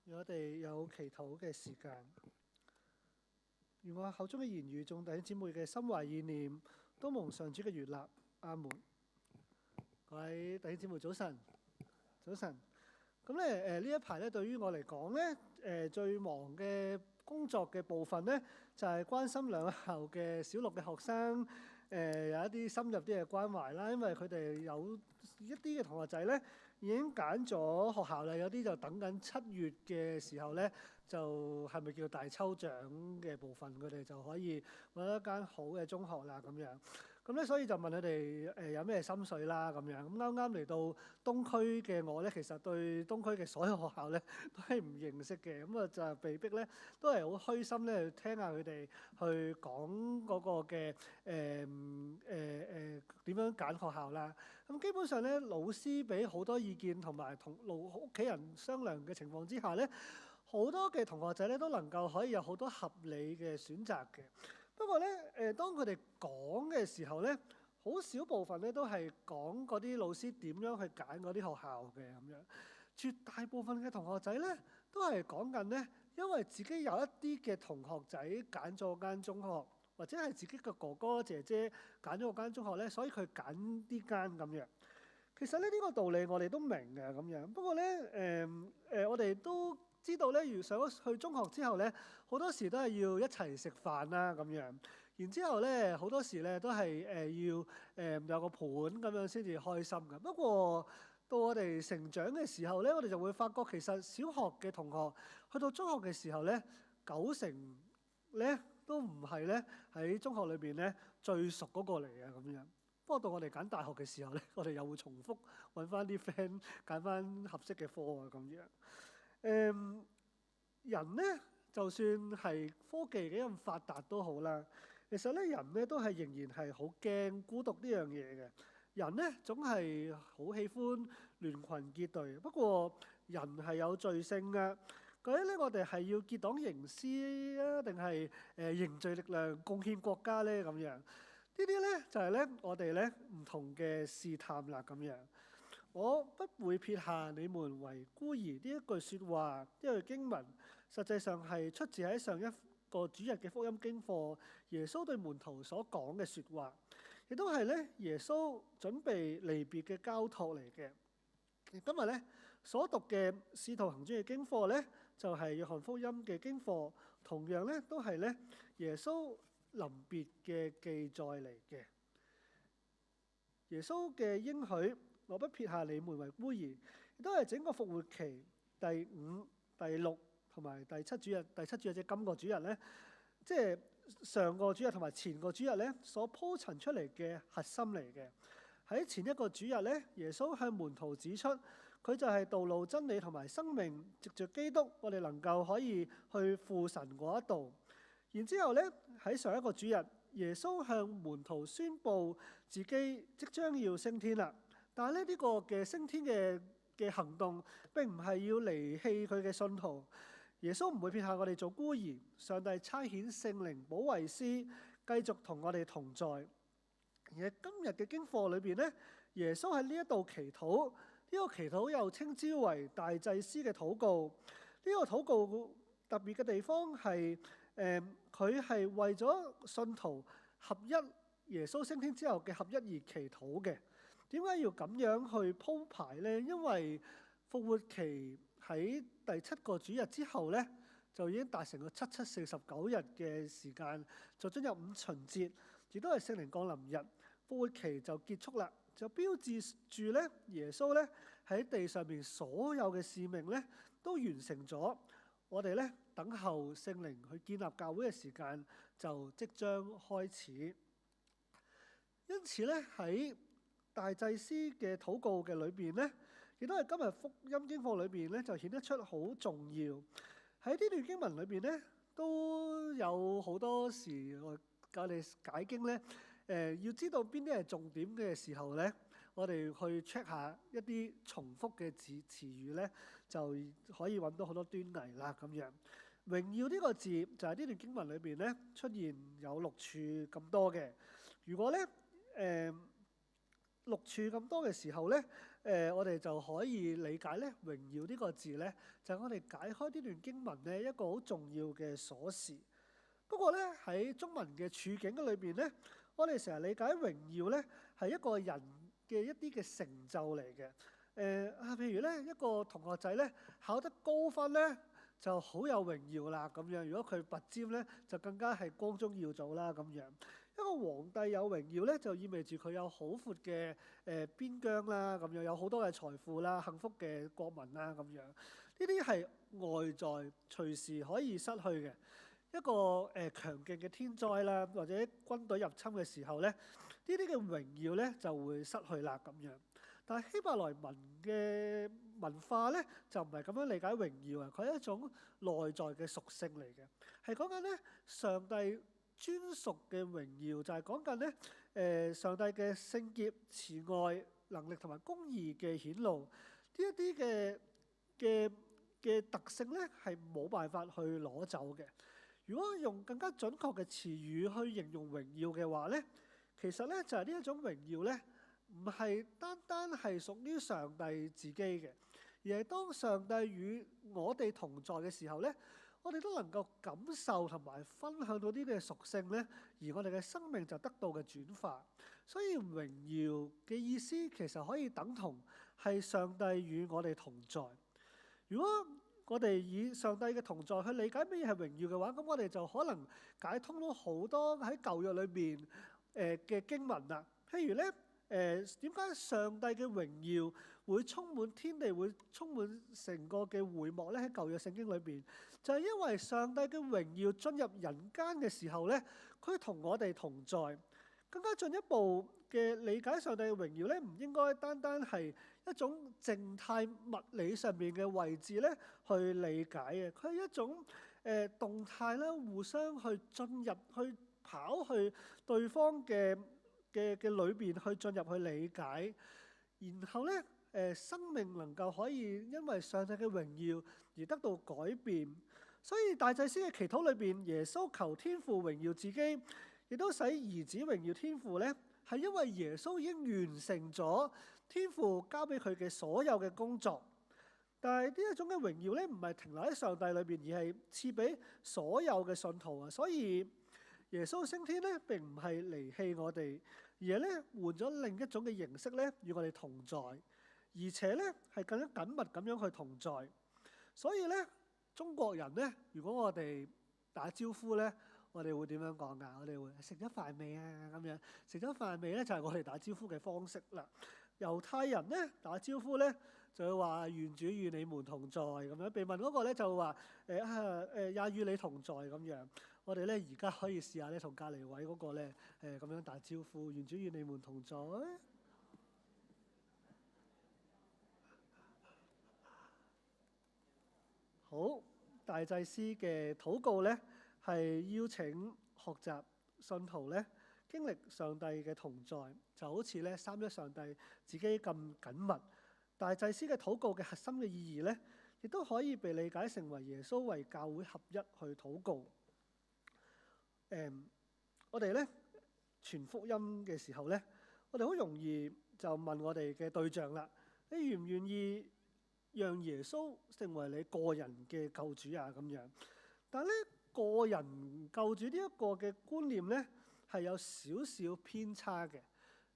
讓我哋有祈禱嘅時間，願我口中嘅言語，眾弟兄姊妹嘅心懷意念，都蒙上主嘅悅納。阿門。各位弟兄姊妹早晨，早晨。咁咧呢一排咧，對於我嚟講咧，最忙嘅工作嘅部分咧，就係關心兩校嘅小六嘅學生，有一啲深入啲嘅關懷啦。因為佢哋有一啲嘅同學仔咧，已經揀咗學校啦，有啲就等緊7月嘅時候咧，就係咪叫大抽獎嘅部分，佢哋就可以揾一間好嘅中學啦咁樣。咁咧，所以就問佢哋有咩心水啦咁樣。咁啱啱嚟到東區嘅我咧，其實對東區嘅所有學校咧都係唔認識嘅。咁啊就係被逼咧，都係好虛心咧去聽下佢哋去講嗰個嘅點樣揀學校啦。咁基本上咧，老師俾好多意見同埋同屋企人商量嘅情況之下咧，好多嘅同學仔咧都能夠可以有好多合理嘅選擇嘅。不過咧，當佢哋講嘅時候咧，好少部分咧都係講嗰啲老師點樣去揀嗰啲學校嘅咁樣。絕大部分嘅同學仔咧，都係講緊咧，因為自己有一啲嘅同學仔揀咗間中學，或者係自己嘅哥哥姐姐揀咗嗰間中學咧，所以佢揀呢間咁樣。其實咧呢個道理我哋都明嘅咁樣。不過咧，我哋都知道咧，如上咗去中學之後咧，好多時都係要一齊食飯啦咁樣。然之後咧，好多時咧都係要有個盤咁樣先至開心嘅。不過到我哋成長嘅時候咧，我哋就會發覺其實小學嘅同學去到中學嘅時候咧，90%咧都唔係咧喺中學裏邊咧最熟嗰個嚟嘅咁樣。不過到我哋揀大學嘅時候咧，我哋又會重複揾翻啲 friend 揀翻合適嘅科啊咁樣。人咧就算係科技幾咁發達都好啦，其實咧人咧都係仍然係好驚孤獨呢樣嘢嘅。人咧總係好喜歡聯群結隊，不過人係有罪性嘅。究竟咧我哋係要結黨營私啊，定係凝聚力量貢獻國家咧咁樣？呢啲咧就係咧我哋咧唔同嘅試探啦咁樣。我不會撇下你們為孤兒呢一句説話，呢句經文，實際上係出自喺上一個主日嘅福音經課，耶穌對門徒所講嘅説話，亦都係咧耶穌準備離別嘅交託嚟嘅。今日咧所讀嘅《使徒行傳》嘅經課咧，就係約翰福音嘅經課，同樣咧都係咧耶穌臨別嘅記載嚟嘅。耶穌嘅應許，我不撇下你們為孤兒，亦都係整個復活期第5、第6同埋第7主日。第7主日即係今個主日咧，即係上個主日同埋前個主日咧所鋪陳出嚟嘅核心嚟嘅。喺前一個主日咧，耶穌向門徒指出，佢就係道路、真理同埋生命，藉着基督，我哋能夠可以去父神嗰一度。然之後咧，喺上一個主日，耶穌向門徒宣布自己即將要升天啦。但係咧呢個嘅升天嘅行動並唔係要離棄佢嘅信徒。耶穌唔會撇下我哋做孤兒，上帝差遣聖靈保惠師繼續同我哋同在。而喺今日嘅經課裏邊咧，耶穌喺呢一度祈禱，呢個祈禱又稱之為大祭司嘅禱告。呢個禱告特別嘅地方係佢係為咗信徒合一，耶穌升天之後嘅合一而祈禱嘅。點解要咁樣去鋪排呢？因為復活期喺第7個主日之後咧，就已經達成個749日嘅時間，就進入5旬節，亦都係聖靈降臨日，復活期就結束啦，就標誌住咧耶穌咧喺地上邊所有嘅使命咧都完成咗。我哋咧等候聖靈去建立教會嘅時間就即將開始。因此咧喺大祭司嘅禱告嘅裏邊咧，亦都係今日福音經課裏邊咧就顯得出好重要。喺呢段經文裏邊咧，都有好多時我哋解經咧，要知道邊啲係重點嘅時候咧，我哋去 check 下一啲重複嘅詞語咧，就可以揾到好多端倪啦咁樣。榮耀呢個字就係呢段經文裏邊咧出現有6處咁多嘅。如果咧6處咁多嘅時候咧，我哋就可以理解咧榮耀呢個字咧，就係我哋解開呢段經文咧一個好重要嘅鎖匙。不過咧喺中文嘅處境裏邊咧，我哋成日理解榮耀咧係一個人嘅一啲嘅成就嚟嘅。譬如咧一個同學仔咧考得高分咧就好有榮耀啦咁樣。如果佢拔尖咧就更加係光宗耀祖啦咁樣。一個皇帝有榮耀咧，就意味住佢有好闊嘅邊疆啦，咁樣有好多嘅財富啦、幸福嘅國民啦，咁樣呢啲係外在隨時可以失去嘅。一個強勁嘅天災啦，或者軍隊入侵嘅時候咧，呢啲嘅榮耀咧就會失去啦咁樣。但係希伯來文嘅文化咧就唔係咁樣理解榮耀啊，佢係一種內在嘅屬性嚟嘅，係講緊咧上帝專屬嘅榮耀，就係講緊咧上帝嘅聖潔、慈愛、能力同埋公義嘅顯露，呢一啲嘅特性咧係冇辦法去攞走嘅。如果用更加準確嘅詞語去形容榮耀嘅話咧，其實咧就係呢一種榮耀咧，唔係單單係屬於上帝自己嘅，而係當上帝與我哋同在嘅時候咧，我哋都能夠感受同埋分享到呢啲嘅屬性咧，而我哋嘅生命就得到嘅轉化。所以榮耀嘅意思其實可以等同係上帝與我哋同在。如果我哋以上帝嘅同在去理解乜嘢係榮耀嘅話，咁我哋就可能解通到好多喺舊約裏邊嘅經文啦。譬如咧點解上帝嘅榮耀會充滿天地，會充滿成個嘅會幕咧？喺舊約聖經裏邊，就係因為上帝嘅榮耀進入人間嘅時候咧，佢同我哋同在。更加進一步嘅理解上帝嘅榮耀咧，唔應該單單係一種靜態物理上面嘅位置咧去理解嘅，佢係一種動態啦，互相去進入、去跑去對方嘅裏邊去進入去理解，然後咧生命能夠可以因為上帝嘅榮耀而得到改變。所以大祭司嘅祈禱裏邊，耶穌求天父榮耀自己，亦都使兒子榮耀天父咧，係因為耶穌已經完成咗天父交俾佢嘅所有嘅工作。但係呢一種嘅榮耀咧，唔係停留喺上帝裏邊，而係賜俾所有嘅信徒啊。所以耶穌升天咧，並唔係離棄我哋，而係咧換咗另一種嘅形式咧，與我哋同在，而且咧係更加緊密咁樣去同在。所以咧，中國人咧，如果我哋打招呼咧，我哋會點樣講㗎？我哋會食咗飯未啊？咁樣食咗飯未咧，就係我哋打招呼嘅方式啦。猶太人咧打招呼咧，就會話願主與你們同在咁樣。被問嗰個咧就話也與你同在咁樣。我哋咧而家可以試下咧同隔離位嗰個咧咁樣打招呼，願主與你們同在。好，大祭司嘅禱告咧係邀請學習信徒咧經歷上帝嘅同在，就好似咧三一上帝自己咁緊密。大祭司嘅禱告嘅核心嘅意義咧，亦都可以被理解成為耶穌為教會合一去禱告。我哋咧傳福音嘅時候咧，我哋好容易就問我哋嘅對象啦：你願唔願意讓耶穌成為你個人嘅救主啊？咁樣，但係咧個人救主呢一個嘅觀念咧係有少少偏差嘅。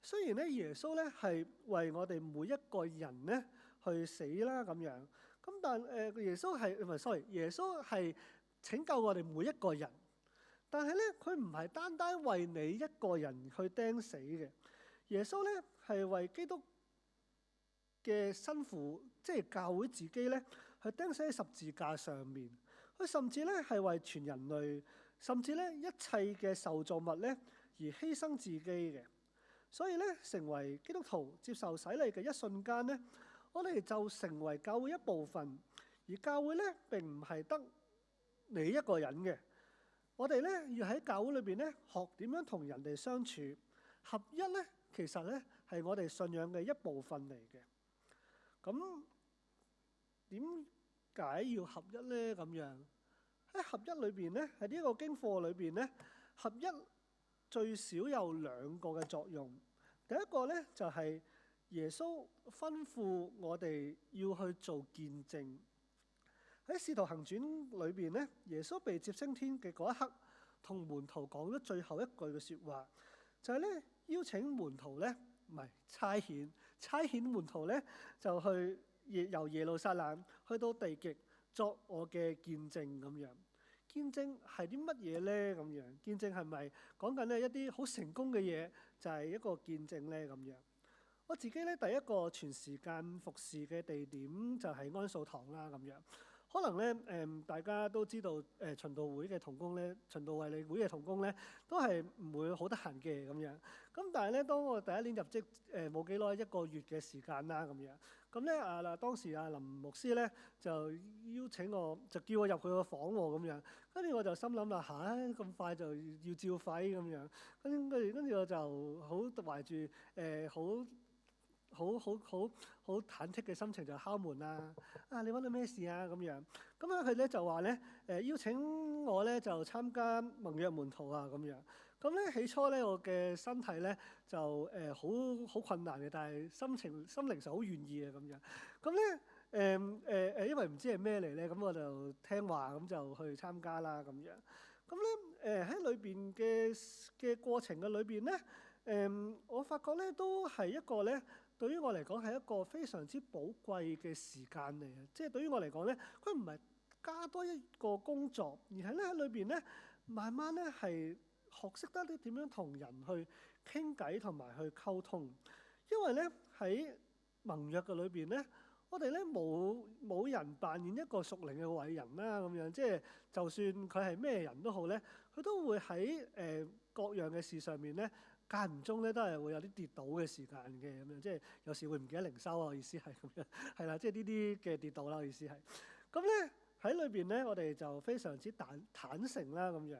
雖然咧耶穌咧係為我哋每一個人咧去死啦咁樣，咁但耶穌係拯救我哋每一個人。但係咧，佢唔係單單為你一個人去釘死嘅。耶穌咧係為基督嘅新婦，即係教會自己咧，去釘死喺十字架上面。佢甚至咧係為全人類，甚至咧一切嘅受造物咧而犧牲自己嘅。所以咧，成為基督徒接受洗禮嘅一瞬間咧，我哋就成為教會一部分。而教會咧並唔係得你一個人嘅。我哋咧要喺教會裏邊咧學點樣同人哋相處，合一咧其實咧係我哋信仰嘅一部分嚟嘅。咁點解要合一咧？咁樣喺合一裏邊咧，喺呢個經課裏邊咧，合一最少有兩個嘅作用。第一個咧就係耶穌吩咐我哋要去做見證。喺《使徒行傳》裏邊咧，耶穌被接升天嘅嗰一刻，同門徒講咗最後一句嘅説話，就係咧邀請門徒咧，唔係差遣門徒咧，就去由耶路撒冷去到地極作我嘅見證咁樣。見證係啲乜嘢咧？咁樣見證係咪講緊咧一啲好成功嘅嘢就係一個見證咧？咁樣我自己咧第一個全時間服侍嘅地點就係安素堂啦。咁樣可能咧大家都知道循道會嘅同工咧，循道衛理會嘅同工咧都係唔會好得閒嘅咁樣。咁但係咧，當我第一年入職冇幾耐，一個月嘅時間啦咁樣。咁咧當時林牧師咧就邀請我，就叫我入佢個房喎咁樣。跟住我就心諗啦嚇，咁快就要照肺咁樣。跟住我就好懷住好忐忑嘅心情就敲門啦。你揾到咩事啊？咁樣。咁樣佢咧就話咧邀請我咧就參加盟約門徒啊咁樣。咁咧起初咧我嘅身體咧就好困難嘅，但係心靈就好願意嘅咁樣。咁咧因為唔知係咩嚟咧，咁我就聽話咁就去參加啦咁樣。咁咧喺裏邊嘅過程嘅裏邊咧，我發覺咧都係一個咧對於我嚟講係一個非常之寶貴嘅時間嚟嘅。即係對於我嚟講咧，佢唔係加多一個工作，而係咧喺裏邊咧慢慢咧係學識得啲點樣同人去傾偈同埋去溝通。因為咧喺盟約嘅裏邊咧，我哋咧冇人扮演一個屬靈嘅偉人啦咁樣。即係就算佢係咩人都好咧，佢都會喺各樣嘅事上面咧間唔中咧都係會有啲跌倒嘅時間嘅咁樣。即係有時會唔記得靈修啊，我意思係咁樣係啦，即係呢啲嘅跌倒啦，我意思係咁咧喺裏邊咧，我哋就非常之坦誠啦咁樣。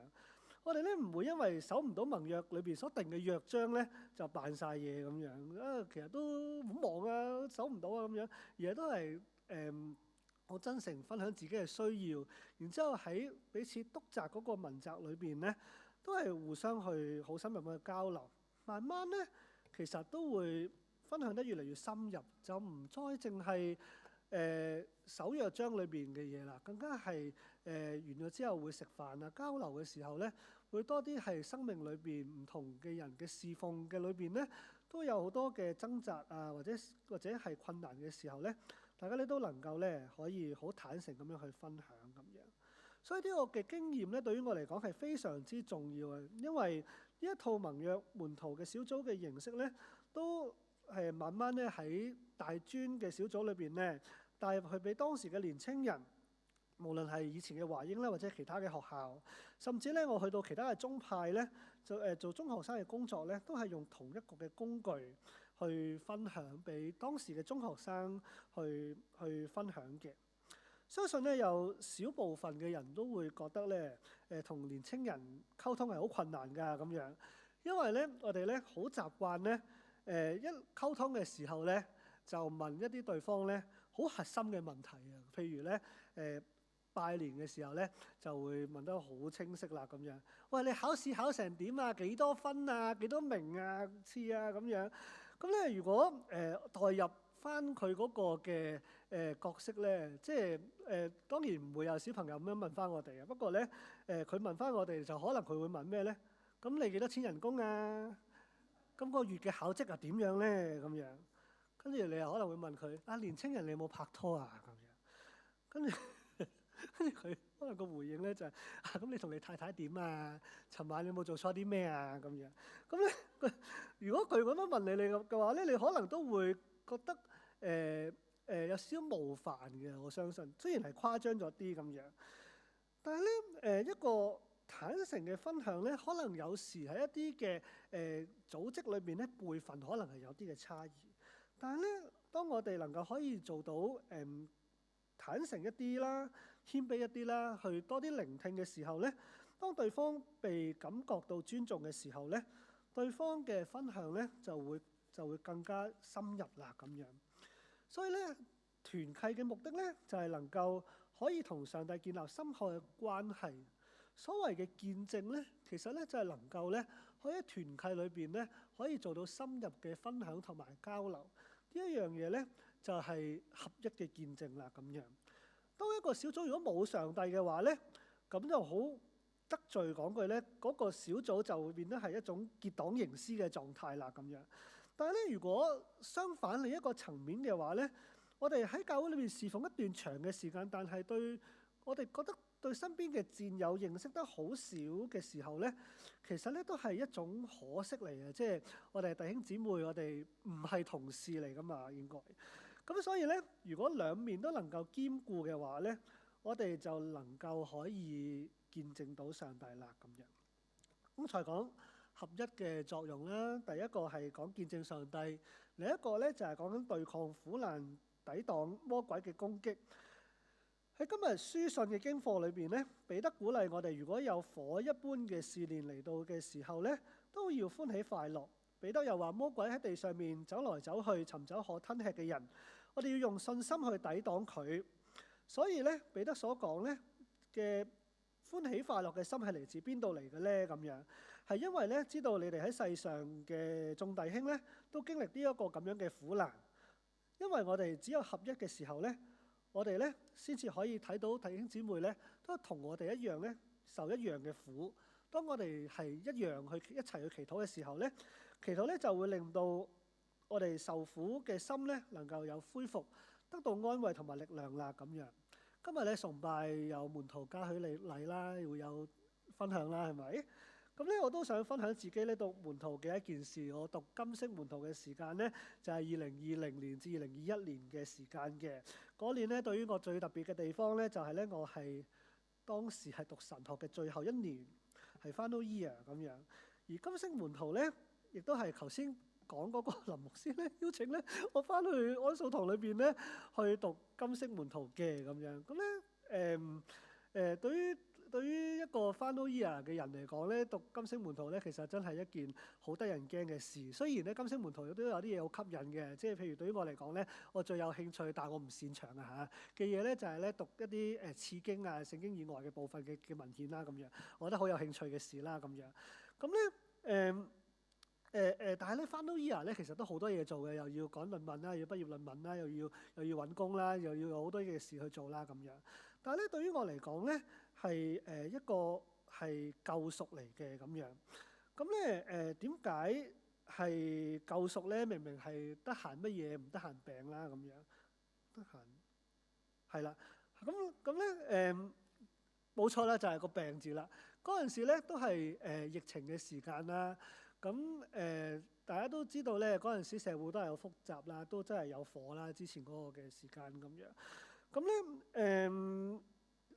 我哋咧唔會因為守唔到盟約裏邊所定嘅約章咧，就扮晒嘢咁樣。其實都好忙啊，守唔到啊咁樣，而係都係好真誠分享自己嘅需要，然之後喺彼此督責嗰個問責裏邊咧，都係互相去好深入嘅交流。慢慢咧，其實都會分享得越嚟越深入，就唔再淨係守約章裏邊嘅嘢啦，更加係完咗之後會食飯啊，交流嘅時候咧，會多啲係生命裏邊唔同嘅人嘅侍奉嘅裏邊咧，都有好多嘅掙扎啊，或者係困難嘅時候咧，大家咧都能夠咧可以好坦誠咁樣去分享咁樣。所以呢個嘅經驗咧，對於我嚟講係非常之重要嘅，因為呢一套盟約門徒嘅小組嘅形式咧，都係慢慢咧喺大專嘅小組裏邊咧帶入去俾當時嘅年青人。無論係以前嘅華英咧，或者其他嘅學校，甚至咧我去到其他嘅宗派咧，就做中學生嘅工作咧，都係用同一個嘅工具去分享俾當時嘅中學生去分享嘅。相信咧有少部分嘅人都會覺得咧，同年青人溝通係好困難㗎咁樣，因為咧我哋咧好習慣咧，一溝通嘅時候咧就問一啲對方咧好核心嘅問題啊，譬如咧拜年嘅時候咧，就會問得好清晰啦咁樣。喂，你考試考成點啊？幾多分啊？幾多名啊？次啊咁樣。咁咧，如果代入翻佢嗰個嘅角色咧，即係當然唔會有小朋友咁樣問翻我哋啊。不過咧，佢問翻我哋就可能佢會問咩咧？咁你幾多錢人工啊？咁個月嘅考績係點樣咧？咁樣。跟住你又可能會問佢年青人你有冇拍拖啊？咁樣。跟住佢可能個回應咧就係咁你同你太太點啊？尋晚你有冇做錯啲咩啊？咁樣咁咧，如果佢咁樣問你嘅話咧，你可能都會覺得有少少冒犯嘅。我相信雖然係誇張咗啲咁樣，但係咧一個坦誠嘅分享咧，可能有時喺一啲嘅組織裏邊咧輩份可能係有啲嘅差異，但係咧當我哋能夠可以做到坦誠一啲啦，謙卑一啲啦，去多啲聆聽嘅時候咧，當對方被感覺到尊重嘅時候咧，對方嘅分享咧就會更加深入啦咁樣。所以咧，團契嘅目的咧就係能夠可以同上帝建立深厚嘅關係。所謂嘅見證咧，其實咧就係能夠咧可以喺團契裏邊咧可以做到深入嘅分享同埋交流。一樣嘢咧就係合一嘅見證啦咁樣。當一個小組如果冇上帝嘅話咧，咁就好得罪講句咧，嗰個小組就會變得係一種結黨營私嘅狀態啦咁樣。但係咧，如果相反另一個層面嘅話咧，我哋喺教會裏面侍奉一段長嘅時間，但係對我哋覺得對身邊嘅戰友認識得好少嘅時候咧，其實咧都係一種可惜嚟嘅，即係我哋弟兄姊妹，我哋唔係同事嚟噶嘛，應該。咁所以咧，如果兩面都能夠兼顧嘅話咧，我哋就能夠可以見證到上帝啦咁樣。剛才講合一嘅作用啦，第一個係講見證上帝，另一個咧就係講緊對抗苦難、抵擋魔鬼嘅攻擊。喺今日書信嘅經課裏邊咧，彼得鼓勵我哋，如果有火一般嘅試煉嚟到嘅時候咧，都要歡喜快樂。彼得又話：魔鬼喺地上面走來走去，尋找可吞吃嘅人，我哋要用信心去抵擋佢。所以咧，彼得所講咧嘅歡喜快樂嘅心係嚟自邊度嚟嘅咧？咁樣係因為咧，知道你哋喺世上嘅眾弟兄咧，都經歷呢一個咁樣嘅苦難。因為我哋只有合一嘅時候咧，我哋咧先至可以睇到弟兄姊妹咧都同我哋一樣咧受一樣嘅苦。當我哋係一樣去一齊去祈禱嘅時候咧，祈禱咧就會令到我哋受苦嘅心咧能夠有恢復，得到安慰同埋力量啦咁樣。今日咧崇拜有門徒嘉許禮啦，會有分享啦，係咪？咁咧我都想分享自己咧讀門徒嘅一件事。我讀金色門徒嘅時間咧就係2020年至2021年嘅時間嘅。嗰年咧對於我最特別嘅地方咧就係咧我係當時係讀神學嘅最後一年，係 final year 咁樣。而金色門徒咧亦都係頭先講嗰個林牧師咧邀請咧我翻去安素堂裏邊咧去讀金色門徒嘅咁樣。咁咧對於一個 final year 嘅人嚟講咧，讀金色門徒咧其實真係一件好得人驚嘅事。雖然咧金色門徒都有啲嘢好吸引嘅，即係譬如對於我嚟講咧，我最有興趣但係我唔擅長嘅嘢咧就係咧讀一啲次經啊、聖經以外嘅部分嘅文獻啦咁樣，我覺得好有興趣嘅事啦咁樣。咁咧但係咧 final year 咧其實都好多嘢做嘅，又要講論文啦，又要畢業論文啦，又要揾工啦，又要有好多嘅事去做啦咁樣。但係咧對於我嚟講咧係一個係救贖嚟嘅咁樣。咁咧點解係救贖咧？明明係得閒乜嘢唔得閒病啦咁樣，得閒係啦。咁咧冇錯啦，就係個病字啦。嗰陣時咧都係疫情嘅時間啦。咁大家都知道咧，嗰陣時社會都係好複雜啦，都真係有火啦。之前嗰個嘅時間咁樣。咁咧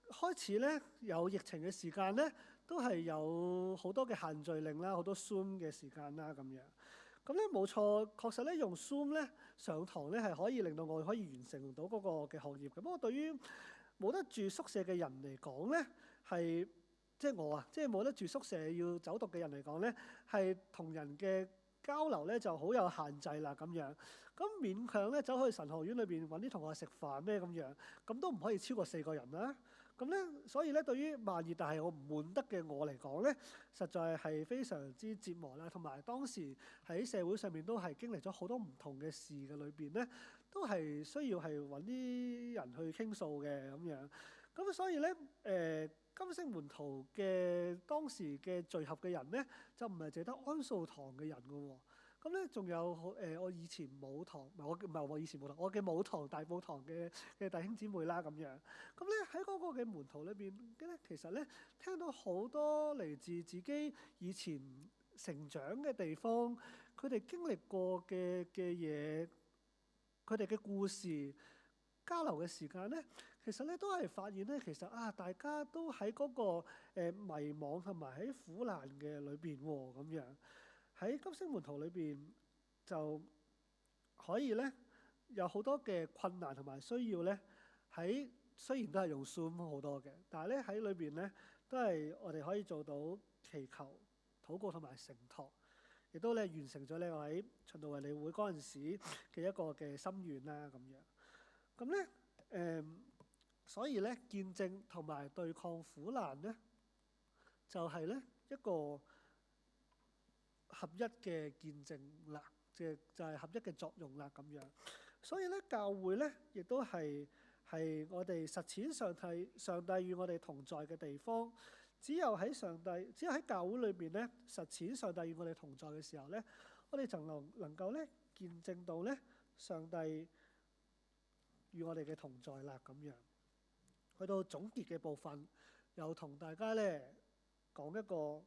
開始咧有疫情嘅時間咧，都係有好多嘅限聚令啦，好多 Zoom 嘅時間啦咁樣。咁咧冇錯，確實咧用 Zoom 咧上堂咧係可以令到我可以完成到嗰個嘅學業嘅。不過對於冇得住宿舍嘅人嚟講咧，係即係我啊，即係冇得住宿舍要走讀嘅人嚟講咧，係同人嘅交流咧就好有限制啦咁樣。咁勉強咧走去神學院裏邊揾啲同學食飯咩咁樣，咁都唔可以超過4個人啦。咁咧，所以咧對於慢熱但係我唔悶得嘅我嚟講咧，實在係非常之折磨啦。同埋當時喺社會上面都係經歷咗好多唔同嘅事嘅裏邊咧，都係需要係揾啲人去傾訴嘅咁樣。咁所以咧金色門徒嘅當時嘅聚合嘅人咧，就唔係淨得安素堂嘅人㗎喎。咁咧仲有我以前母堂，我以前母堂，我嘅母堂大埔堂嘅弟兄姊妹啦咁樣。咁咧喺嗰個嘅門徒裏邊咧，其實咧聽到好多嚟自自己以前成長嘅地方，佢哋經歷過嘅嘢，佢哋嘅故事交流嘅時間咧，其實咧都係發現咧，其實大家都喺嗰個迷惘同埋喺苦難嘅裏邊喎咁樣。喺金色門徒裏邊就可以咧有好多嘅困難同埋需要咧，喺雖然都係用 Zoom 好多嘅，但係咧喺裏邊咧都係我哋可以做到祈求、禱告同埋承託，亦都咧完成咗呢位循道衛理會嗰陣時嘅一個嘅心願啦咁樣。咁咧所以咧見證同埋對抗苦難咧，就係咧一個合一嘅見證啦。就係合一嘅作用啦咁樣。所以咧，教會咧亦都係我哋實踐上帝與我哋同在嘅地方。只有喺教會裏邊咧實踐上帝與我哋同在嘅時候咧，我哋就能夠咧見證到咧上帝與我哋嘅同在啦咁樣。去到總結嘅部分，又同大家咧講一個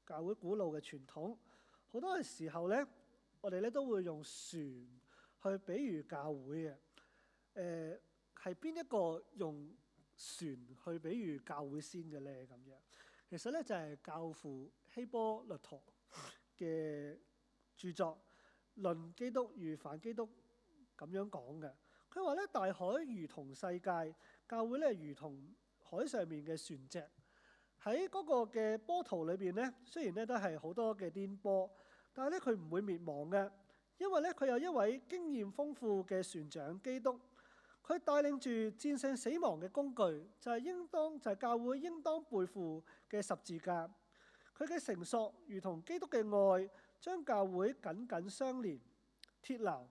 教會古老嘅傳統。好多嘅時候咧，我哋咧都會用船去比喻教會嘅。係邊一個用船去比喻教會先嘅咧？咁樣其實咧就係教父希波律陀嘅著作《論基督與反基督》咁樣講嘅。佢話咧，大海如同世界，教會咧如同海上面嘅船隻。喺嗰個嘅波濤裏邊咧，雖然咧都係好多嘅顛簸，但係咧佢唔會滅亡嘅，因為咧佢有一位經驗豐富嘅船長基督，佢帶領住戰勝死亡嘅工具，就係教會應當背負嘅十字架。佢嘅繩索如同基督嘅愛，將教會緊緊相連，鐵牢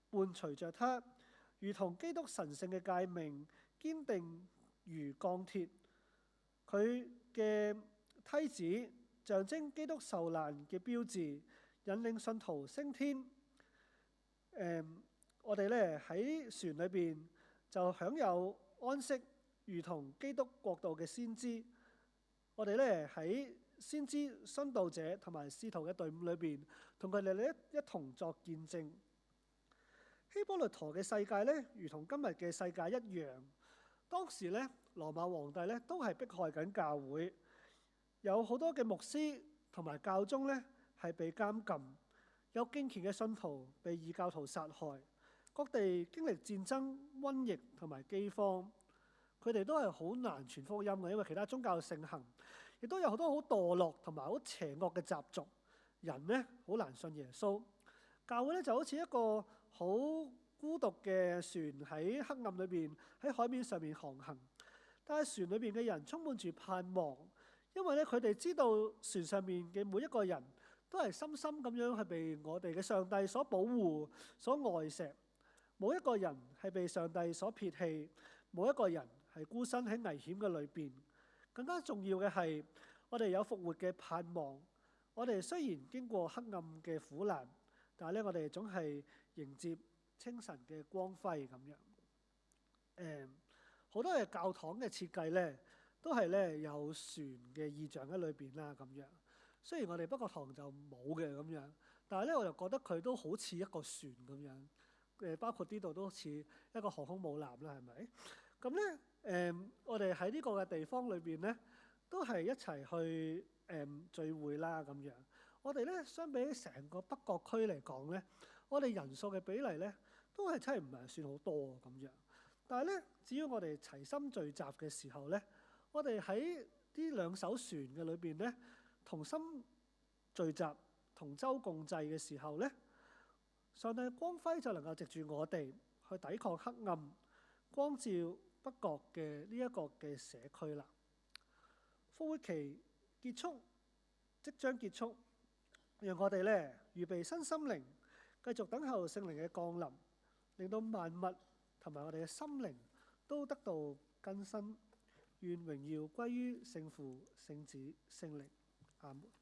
伴隨着他，如同基督神聖嘅誡命，堅定如鋼鐵。佢嘅梯子象徵基督受難嘅標誌，引領信徒升天。我哋咧喺船裏邊就享有安息，如同基督國度嘅先知。我哋咧喺先知殉道者同埋使徒嘅隊伍裏邊，同佢哋咧一同作見證。希波律陀嘅世界咧，如同今日嘅世界一樣。當時咧，羅馬皇帝咧都係迫害緊教會，有好多嘅牧師同埋教宗咧係被監禁，有敬虔嘅信徒被異教徒殺害，各地經歷戰爭、瘟疫同埋饑荒。佢哋都係好難傳福音嘅，因為其他宗教盛行，亦都有好多好墮落同埋好邪惡嘅習俗，人咧好難信耶穌。教會咧就好似一個好孤獨嘅船喺黑暗裏邊，喺海面上面航行。但係船裏邊嘅人充滿住盼望，因為咧佢哋知道船上面嘅每一個人都係深深咁樣係被我哋嘅上帝所保護、所愛錫。冇一個人係被上帝所撇棄，冇一個人係孤身喺危險嘅裏邊。更加重要嘅係，我哋有復活嘅盼望。我哋雖然經過黑暗嘅苦難，但係咧我哋總係迎接清晨嘅光輝咁樣。好多嘅教堂嘅設計咧，都係咧有船嘅意象喺裏邊啦咁樣。雖然我哋北角堂就冇嘅咁樣，但係咧我就覺得佢都好似一個船咁樣。包括呢度都似一個航空母艦啦，係咪？咁咧我哋喺呢個嘅地方裏邊咧，都係一齊去聚會啦咁樣。我哋咧相比起成個北角區嚟講咧，我哋人數嘅比例咧，都係真係唔係算好多咁樣。但係咧，只要我哋齊心聚集嘅時候咧，我哋喺呢兩艘船嘅裏邊咧，同心聚集、同舟共濟嘅時候咧，上帝嘅光輝就能夠藉住我哋去抵抗黑暗，光照北角嘅呢一個嘅社區啦。復活期結束，即將結束，讓我哋咧預備新心靈，繼續等候聖靈嘅降臨，令到萬物同埋我哋嘅心靈都得到更新。願榮耀歸於聖父、聖子、聖靈。阿門。